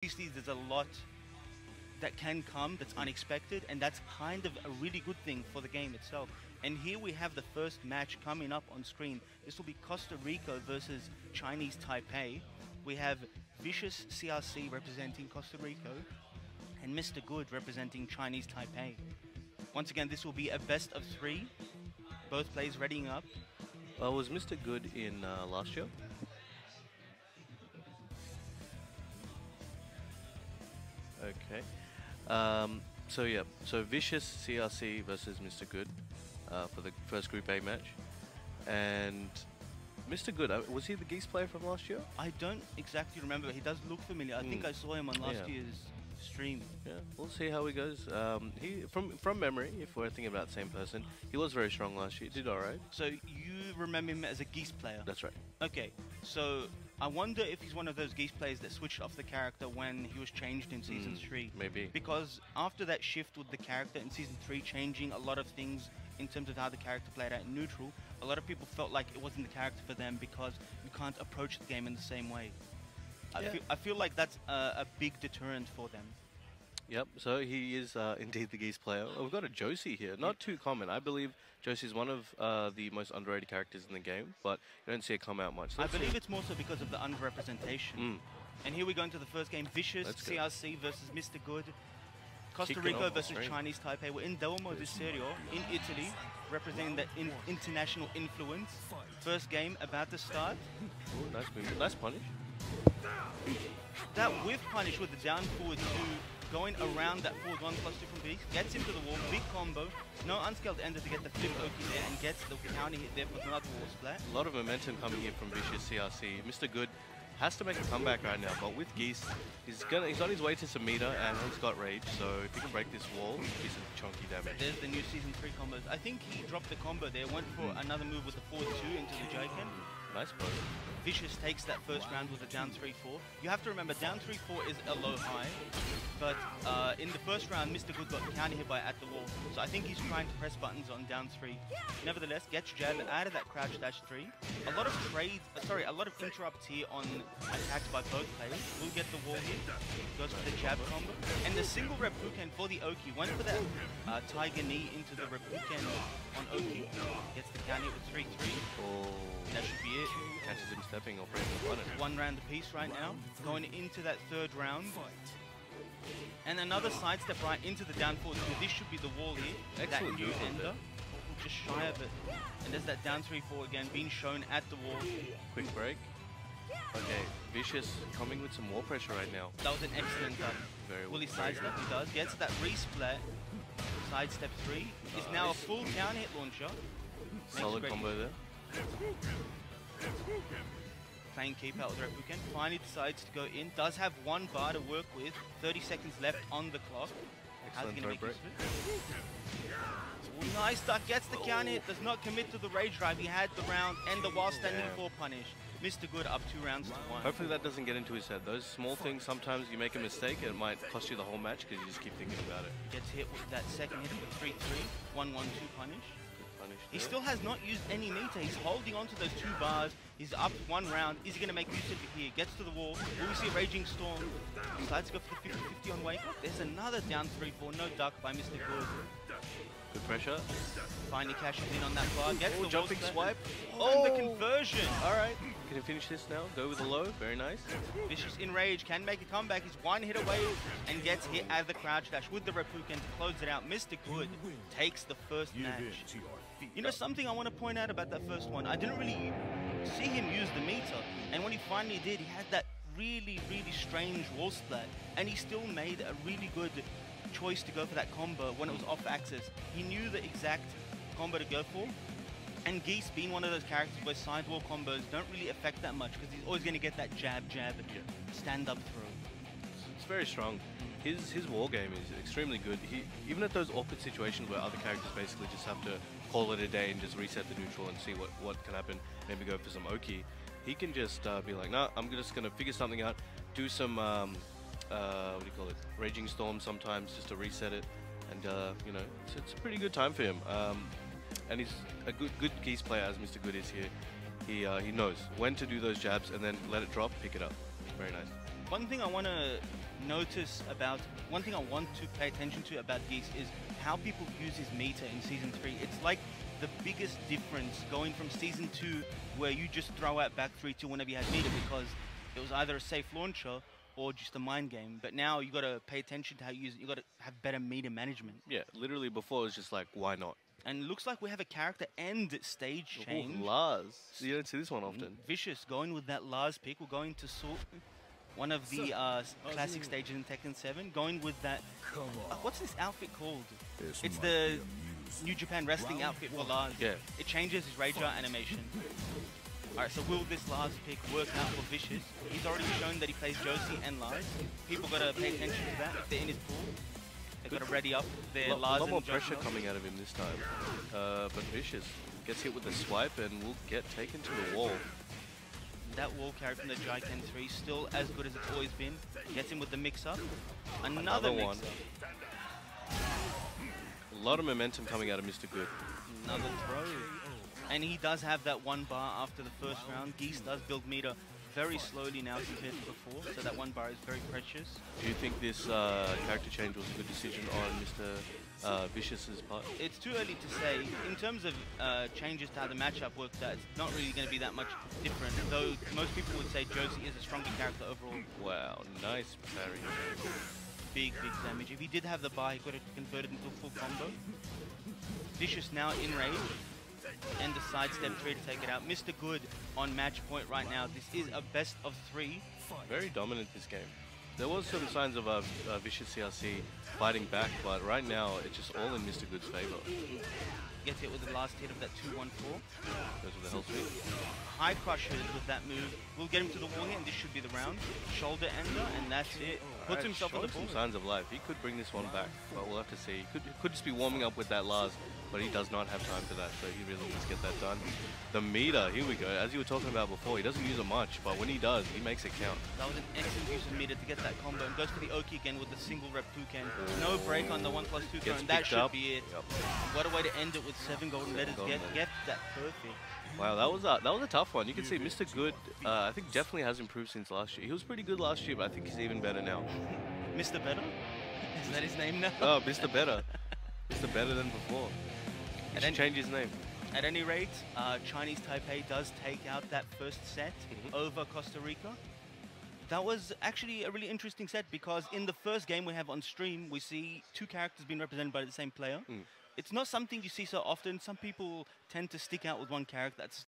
obviously there's a lot that can come that's unexpected, and that's kind of a really good thing for the game itself. And here we have the first match coming up on screen. This will be Costa Rica versus Chinese Taipei. We have Vicious CRC representing Costa Rica and Mr. Good representing Chinese Taipei. Once again, this will be a best of 3. Both players readying up. Was Mr. Good in last year? Okay. So yeah, so Vicious CRC versus Mr. Good for the first Group A match. And Mr. Good, was he the Geese player from last year? I don't exactly remember. He does look familiar. I think I saw him on last year's stream. Yeah, we'll see how he goes. He from memory, if we're thinking about the same person, he was very strong last year. Did all right. So you remember him as a Geese player? That's right. Okay, so I wonder if he's one of those Geese players that switched off the character when he was changed in Season 3. Maybe. Because after that shift with the character in Season 3, changing a lot of things in terms of how the character played out in neutral, a lot of people felt like it wasn't the character for them because you can't approach the game in the same way. I feel like that's a big deterrent for them. Yep, so he is indeed the Geese player. Oh, we've got a Josie here. Not too common. I believe Josie is one of the most underrated characters in the game, but you don't see it come out much. I believe it's more so because of the underrepresentation. And here we go into the first game. Vicious CRC versus Mr. Good. Costa Rica versus Chinese Taipei. We're in Duomo di Serio in Italy, representing the international influence. First game about to start. Ooh, nice move. Nice punish. That whiff punish with the down forward 2, going around that forward 1 plus 2 from Beast, gets him to the wall, big combo, no unscaled ender to get the flip Oki there, and gets the counter hit there for another wall splat. A lot of momentum coming here from Vicious CRC. Mr. Good has to make a comeback right now, but with Geese, he's on his way to some meter and he's got rage, so if he can break this wall, he's some chunky damage. There's the new Season 3 combos. I think he dropped the combo there, went for another move with the forward 2 into the Jaiken. Nice bro. Vicious takes that first round with a down 3-4. You have to remember, down 3-4 is a low high, but in the first round, Mr. Good got counter hit by at the wall, so I think he's trying to press buttons on down 3. Nevertheless, gets jab out of that crouch dash 3. A lot of trades, a lot of interrupts here on attacks by both players. Will get the wall hit, goes for the jab combo, and the single Reppuken for the Oki. Went for that Tiger knee into the Reppuken on Oki. Gets the counter hit with 3-3. Oh. That should be it. Catches him stepping or breaking the button. 1 round apiece right now. Going into that 3rd round. And another sidestep right into the down forward. So this should be the wall here. Excellent that new ender. Just shy of it. And there's that down 3-4 again being shown at the wall. Quick break. Okay, Vicious coming with some wall pressure right now. That was an excellent cut. Very well. Will he sidestep? He does. Gets that resplat. Sidestep 3. Is now a full counter hit launcher. Solid combo there. Playing keep out with Reppuken. Finally decides to go in. Does have 1 bar to work with. 30 seconds left on the clock. Excellent throw break. Nice duck. Gets the counter hit. Does not commit to the rage drive. He had the round and the while standing 4 punish. Mr. Good up 2 rounds to 1. Hopefully that doesn't get into his head. Those small things, sometimes you make a mistake and it might cost you the whole match because you just keep thinking about it. Gets hit with that second hit with 3-3. 1-1-2 punish. He there. still has not used any meter. He's holding on to those 2 bars. He's up 1 round. Is he going to make use of it here? Gets to the wall. Will we see a Raging Storm? Decides to go for the 50-50 on wake up. There's another down 3-4. No duck by Mr. Good. Good pressure. Finally cashes in on that bar. Gets the jumping swipe. Oh, and the conversion. All right. Can he finish this now? Go with a low. Very nice. Vicious in rage. Can make a comeback. He's 1 hit away and gets hit out of the crouch dash with the Reppuken to close it out. Mr. Good takes the first match. You know something I want to point out about that first one? I didn't really see him use the meter. And when he finally did, he had that really, really strange wall splat. And he still made a really good choice to go for that combo when it was off axis. He knew the exact combo to go for. And Geese being one of those characters where sidewall combos don't really affect that much because he's always going to get that jab, stand-up throw. It's very strong. His wall game is extremely good. Even at those awkward situations where other characters basically just have to call it a day and just reset the neutral and see what can happen, maybe go for some Oki, he can just be like, nah, I'm just going to figure something out, do some, what do you call it, Raging Storm sometimes just to reset it, and, you know, it's a pretty good time for him. And he's a good Geese player, as Mr. Good is here. He knows when to do those jabs and then let it drop, pick it up. Very nice. One thing I want to notice about, one thing I want to pay attention to about Geese is how people use his meter in Season 3. It's like the biggest difference going from Season 2, where you just throw out back 3-2 whenever you had meter because it was either a safe launcher or just a mind game. But now you got to pay attention to how you use it. You got to have better meter management. Yeah, literally before it was just like, why not? And it looks like we have a character and stage change. Ooh, Lars. You don't see this one often. Vicious going with that Lars pick. We're going to Seoul, one of the classic stages in Tekken 7. Going with that. What's this outfit called? It's the New Japan wrestling outfit for Lars. Yeah. It changes his rage art animation. Alright, so will this Lars pick work out for Vicious? He's already shown that he plays Josie and Lars. People gotta pay attention to that if they're in his pool. They've got to ready up their Lars and a lot more Josie. pressure coming out of him this time. But Vicious gets hit with the swipe and will get taken to the wall. That wall carry from the Jaiken 3 still as good as it's always been. Gets him with the mix-up. Another one. mix-up. A lot of momentum coming out of Mr. Good. Another throw. And he does have that one bar after the first round. Geese does build meter very slowly now compared to before, so that one bar is very precious. Do you think this character change was a good decision on Mr. Vicious's part? It's too early to say. In terms of changes to how the matchup works out, it's not really going to be that much different, though most people would say Josie is a stronger character overall. Wow, nice parry. Big damage. If he did have the bar, he could have converted into a full combo. Vicious now in rage. And the sidestep 3 to take it out. Mr. Good on match point right now. This is a best of 3. Very dominant this game. There was some signs of Vicious CRC fighting back, but right now it's just all in Mr. Good's favor. Gets hit with the last hit of that 2-1-4. Goes with the hell sweep. High crushes with that move. We'll get him to the wall here, and this should be the round. Shoulder ender, and that's it. Puts himself on the board. Some signs of life. He could bring this one back, but we'll have to see. He could just be warming up with that Lars, but he does not have time for that, so he really needs to get that done. The meter, here we go. As you were talking about before, he doesn't use it much, but when he does, he makes it count. That was an excellent use of meter to get that combo, and goes for the Oki again with the single rep Puken. No break on the 1+2 throw, and that should be it. Yep. What a way to end it with 7 golden letters. Get that perfect. Wow, that was a tough one. You can see Mr. Good, I think definitely has improved since last year. He was pretty good last year, but I think he's even better now. Mr. Better? Is that his name now? Oh, Mr. Better. Mr. Better than before. He should change his name. At any rate, Chinese Taipei does take out that first set over Costa Rica. That was actually a really interesting set because in the first game we have on stream, we see 2 characters being represented by the same player. It's not something you see so often. Some people tend to stick out with one character. That's